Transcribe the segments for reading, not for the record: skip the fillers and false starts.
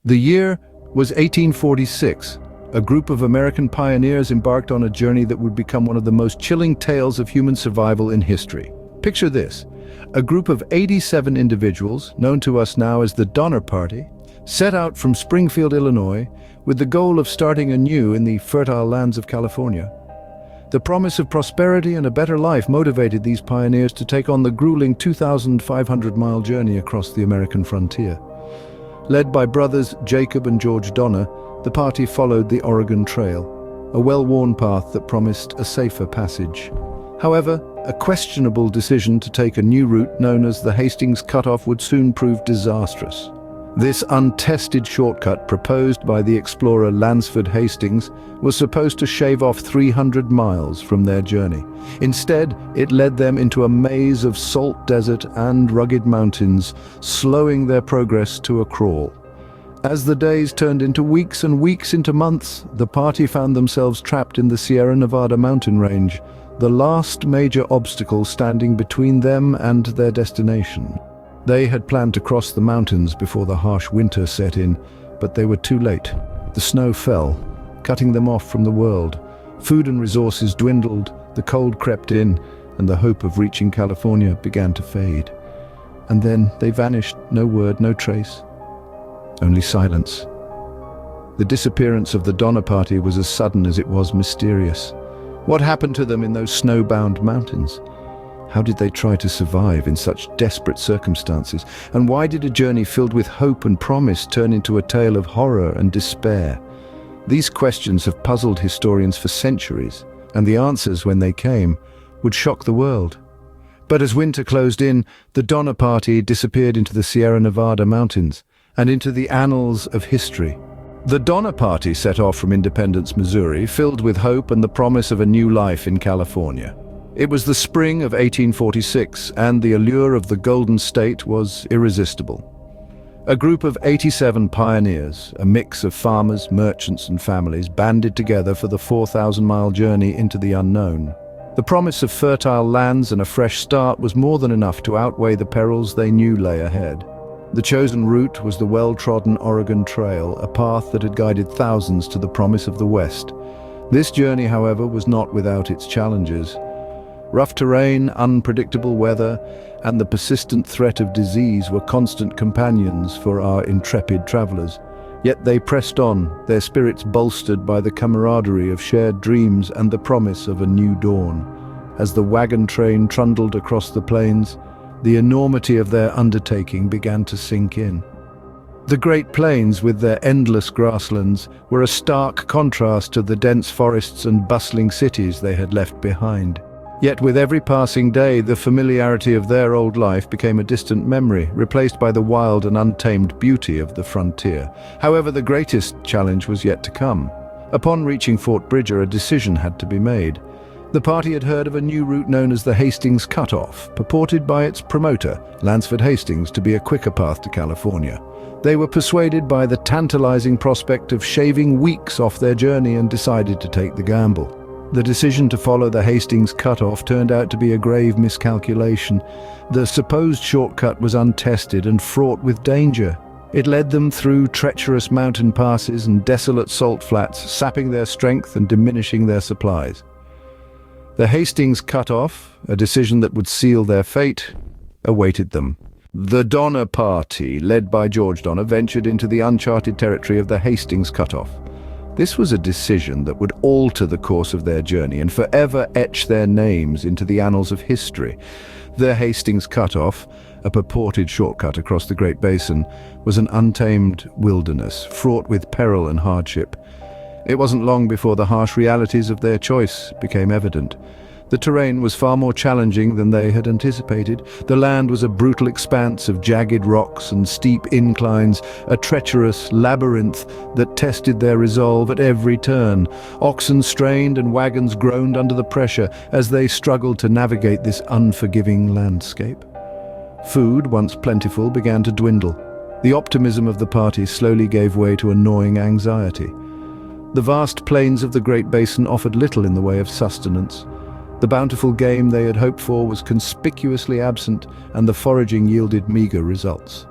The year was 1846. A group of American pioneers embarked on a journey that would become one of the most chilling tales of human survival in history. Picture this: a group of 87 individuals, known to us now as the Donner Party, set out from Springfield, Illinois, with the goal of starting anew in the fertile lands of California. The promise of prosperity and a better life motivated these pioneers to take on the grueling 2,500-mile journey across the American frontier. Led by brothers Jacob and George Donner, the party followed the Oregon Trail, a well-worn path that promised a safer passage. However, a questionable decision to take a new route known as the Hastings Cutoff would soon prove disastrous. This untested shortcut proposed by the explorer Lansford Hastings was supposed to shave off 300 miles from their journey. Instead, it led them into a maze of salt desert and rugged mountains, slowing their progress to a crawl. As the days turned into weeks and weeks into months, the party found themselves trapped in the Sierra Nevada mountain range, the last major obstacle standing between them and their destination. They had planned to cross the mountains before the harsh winter set in, but they were too late. The snow fell, cutting them off from the world. Food and resources dwindled, the cold crept in, and the hope of reaching California began to fade. And then they vanished, no word, no trace. Only silence. The disappearance of the Donner Party was as sudden as it was mysterious. What happened to them in those snow-bound mountains? How did they try to survive in such desperate circumstances? And why did a journey filled with hope and promise turn into a tale of horror and despair? These questions have puzzled historians for centuries, and the answers, when they came, would shock the world. But as winter closed in, the Donner Party disappeared into the Sierra Nevada mountains and into the annals of history. The Donner Party set off from Independence, Missouri, filled with hope and the promise of a new life in California. It was the spring of 1846, and the allure of the Golden State was irresistible. A group of 87 pioneers, a mix of farmers, merchants, and families, banded together for the 4,000-mile journey into the unknown. The promise of fertile lands and a fresh start was more than enough to outweigh the perils they knew lay ahead. The chosen route was the well-trodden Oregon Trail, a path that had guided thousands to the promise of the West. This journey, however, was not without its challenges. Rough terrain, unpredictable weather, and the persistent threat of disease were constant companions for our intrepid travelers. Yet they pressed on, their spirits bolstered by the camaraderie of shared dreams and the promise of a new dawn. As the wagon train trundled across the plains, the enormity of their undertaking began to sink in. The Great Plains, with their endless grasslands, were a stark contrast to the dense forests and bustling cities they had left behind. Yet with every passing day, the familiarity of their old life became a distant memory, replaced by the wild and untamed beauty of the frontier. However, the greatest challenge was yet to come. Upon reaching Fort Bridger, a decision had to be made. The party had heard of a new route known as the Hastings Cutoff, purported by its promoter, Lansford Hastings, to be a quicker path to California. They were persuaded by the tantalizing prospect of shaving weeks off their journey and decided to take the gamble. The decision to follow the Hastings Cutoff turned out to be a grave miscalculation. The supposed shortcut was untested and fraught with danger. It led them through treacherous mountain passes and desolate salt flats, sapping their strength and diminishing their supplies. The Hastings Cutoff, a decision that would seal their fate, awaited them. The Donner Party, led by George Donner, ventured into the uncharted territory of the Hastings Cutoff. This was a decision that would alter the course of their journey and forever etch their names into the annals of history. The Hastings Cutoff, a purported shortcut across the Great Basin, was an untamed wilderness, fraught with peril and hardship. It wasn't long before the harsh realities of their choice became evident. The terrain was far more challenging than they had anticipated. The land was a brutal expanse of jagged rocks and steep inclines, a treacherous labyrinth that tested their resolve at every turn. Oxen strained and wagons groaned under the pressure as they struggled to navigate this unforgiving landscape. Food, once plentiful, began to dwindle. The optimism of the party slowly gave way to a gnawing anxiety. The vast plains of the Great Basin offered little in the way of sustenance. The bountiful game they had hoped for was conspicuously absent, and the foraging yielded meager results.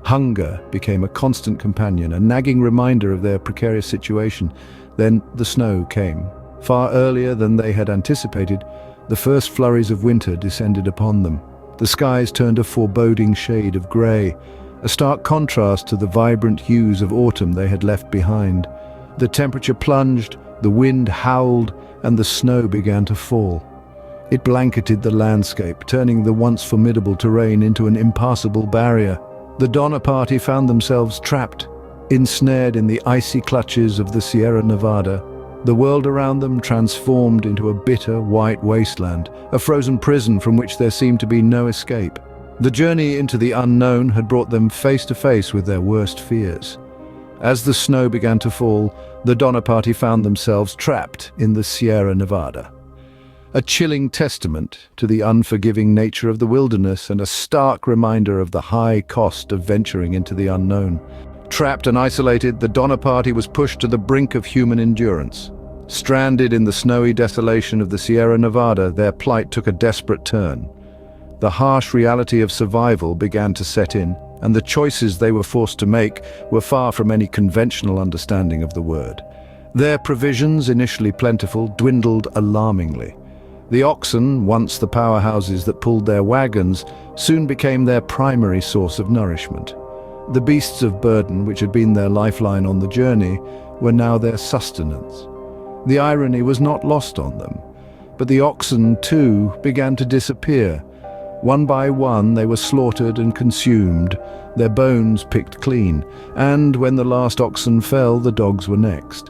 Hunger became a constant companion, a nagging reminder of their precarious situation. Then the snow came. Far earlier than they had anticipated, the first flurries of winter descended upon them. The skies turned a foreboding shade of grey, a stark contrast to the vibrant hues of autumn they had left behind. The temperature plunged, the wind howled, and the snow began to fall. It blanketed the landscape, turning the once formidable terrain into an impassable barrier. The Donner Party found themselves trapped, ensnared in the icy clutches of the Sierra Nevada. The world around them transformed into a bitter, white wasteland, a frozen prison from which there seemed to be no escape. The journey into the unknown had brought them face to face with their worst fears. As the snow began to fall, the Donner Party found themselves trapped in the Sierra Nevada. A chilling testament to the unforgiving nature of the wilderness and a stark reminder of the high cost of venturing into the unknown. Trapped and isolated, the Donner Party was pushed to the brink of human endurance. Stranded in the snowy desolation of the Sierra Nevada, their plight took a desperate turn. The harsh reality of survival began to set in, and the choices they were forced to make were far from any conventional understanding of the word. Their provisions, initially plentiful, dwindled alarmingly. The oxen, once the powerhouses that pulled their wagons, soon became their primary source of nourishment. The beasts of burden, which had been their lifeline on the journey, were now their sustenance. The irony was not lost on them, but the oxen, too, began to disappear. One by one they were slaughtered and consumed, their bones picked clean, and when the last oxen fell, the dogs were next.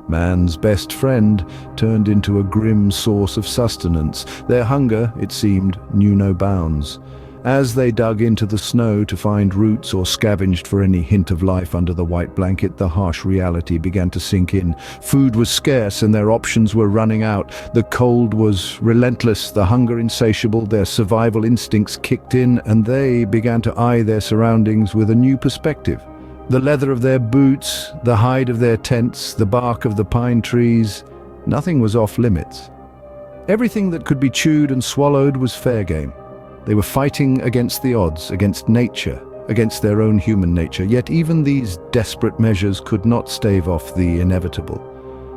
Man's best friend turned into a grim source of sustenance. Their hunger, it seemed, knew no bounds. As they dug into the snow to find roots or scavenged for any hint of life under the white blanket, the harsh reality began to sink in. Food was scarce and their options were running out. The cold was relentless, the hunger insatiable, their survival instincts kicked in, and they began to eye their surroundings with a new perspective. The leather of their boots, the hide of their tents, the bark of the pine trees, nothing was off limits. Everything that could be chewed and swallowed was fair game. They were fighting against the odds, against nature, against their own human nature, yet even these desperate measures could not stave off the inevitable.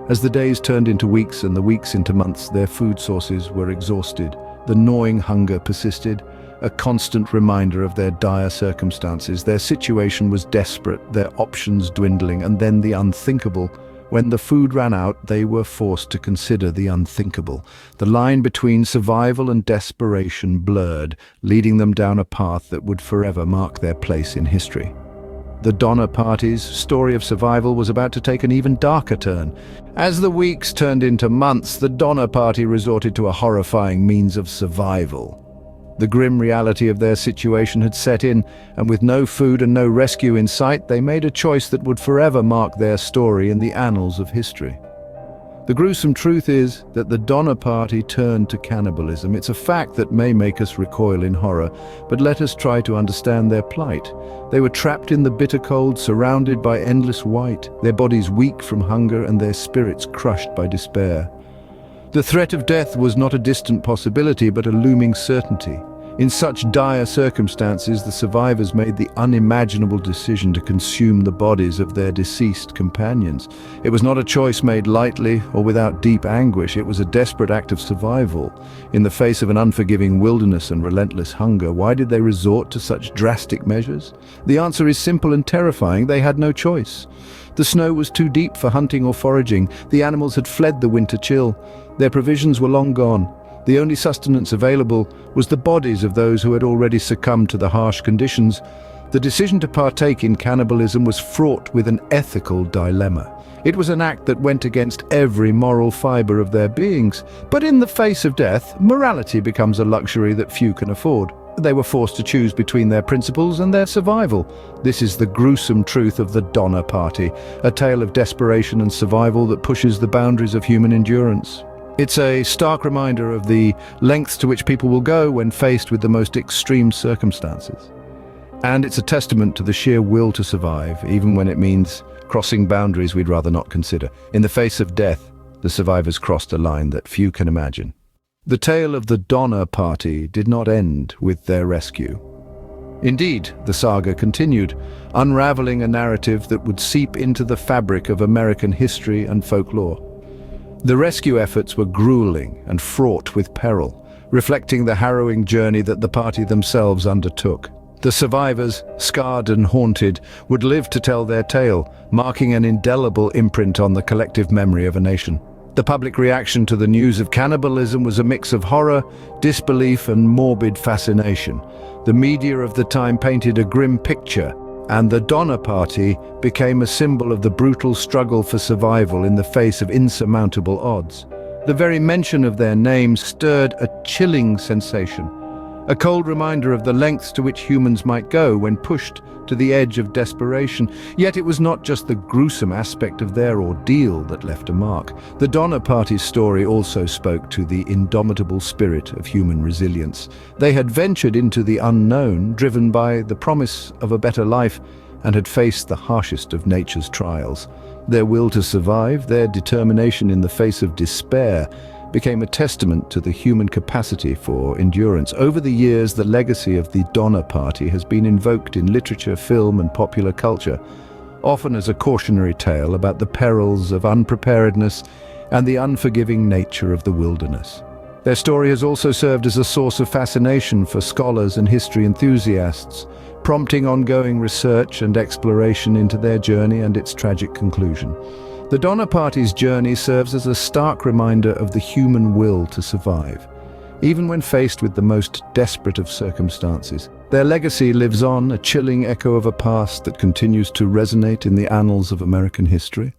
As the days turned into weeks and the weeks into months, their food sources were exhausted. The gnawing hunger persisted, a constant reminder of their dire circumstances. Their situation was desperate, their options dwindling, and then the unthinkable. When the food ran out, they were forced to consider the unthinkable. The line between survival and desperation blurred, leading them down a path that would forever mark their place in history. The Donner Party's story of survival was about to take an even darker turn. As the weeks turned into months, the Donner Party resorted to a horrifying means of survival. The grim reality of their situation had set in, and with no food and no rescue in sight, they made a choice that would forever mark their story in the annals of history. The gruesome truth is that the Donner Party turned to cannibalism. It's a fact that may make us recoil in horror, but let us try to understand their plight. They were trapped in the bitter cold, surrounded by endless white, their bodies weak from hunger and their spirits crushed by despair. The threat of death was not a distant possibility, but a looming certainty. In such dire circumstances, the survivors made the unimaginable decision to consume the bodies of their deceased companions. It was not a choice made lightly or without deep anguish. It was a desperate act of survival. In the face of an unforgiving wilderness and relentless hunger, why did they resort to such drastic measures? The answer is simple and terrifying. They had no choice. The snow was too deep for hunting or foraging. The animals had fled the winter chill. Their provisions were long gone. The only sustenance available was the bodies of those who had already succumbed to the harsh conditions. The decision to partake in cannibalism was fraught with an ethical dilemma. It was an act that went against every moral fiber of their beings. But in the face of death, morality becomes a luxury that few can afford. They were forced to choose between their principles and their survival. This is the gruesome truth of the Donner Party, a tale of desperation and survival that pushes the boundaries of human endurance. It's a stark reminder of the lengths to which people will go when faced with the most extreme circumstances. And it's a testament to the sheer will to survive, even when it means crossing boundaries we'd rather not consider. In the face of death, the survivors crossed a line that few can imagine. The tale of the Donner Party did not end with their rescue. Indeed, the saga continued, unraveling a narrative that would seep into the fabric of American history and folklore. The rescue efforts were grueling and fraught with peril, reflecting the harrowing journey that the party themselves undertook. The survivors, scarred and haunted, would live to tell their tale, marking an indelible imprint on the collective memory of a nation. The public reaction to the news of cannibalism was a mix of horror, disbelief, and morbid fascination. The media of the time painted a grim picture, and the Donner Party became a symbol of the brutal struggle for survival in the face of insurmountable odds. The very mention of their name stirred a chilling sensation, a cold reminder of the lengths to which humans might go when pushed to the edge of desperation. Yet it was not just the gruesome aspect of their ordeal that left a mark. The Donner Party's story also spoke to the indomitable spirit of human resilience. They had ventured into the unknown, driven by the promise of a better life, and had faced the harshest of nature's trials. Their will to survive, their determination in the face of despair, became a testament to the human capacity for endurance. Over the years, the legacy of the Donner Party has been invoked in literature, film, and popular culture, often as a cautionary tale about the perils of unpreparedness and the unforgiving nature of the wilderness. Their story has also served as a source of fascination for scholars and history enthusiasts, prompting ongoing research and exploration into their journey and its tragic conclusion. The Donner Party's journey serves as a stark reminder of the human will to survive, even when faced with the most desperate of circumstances. Their legacy lives on, a chilling echo of a past that continues to resonate in the annals of American history.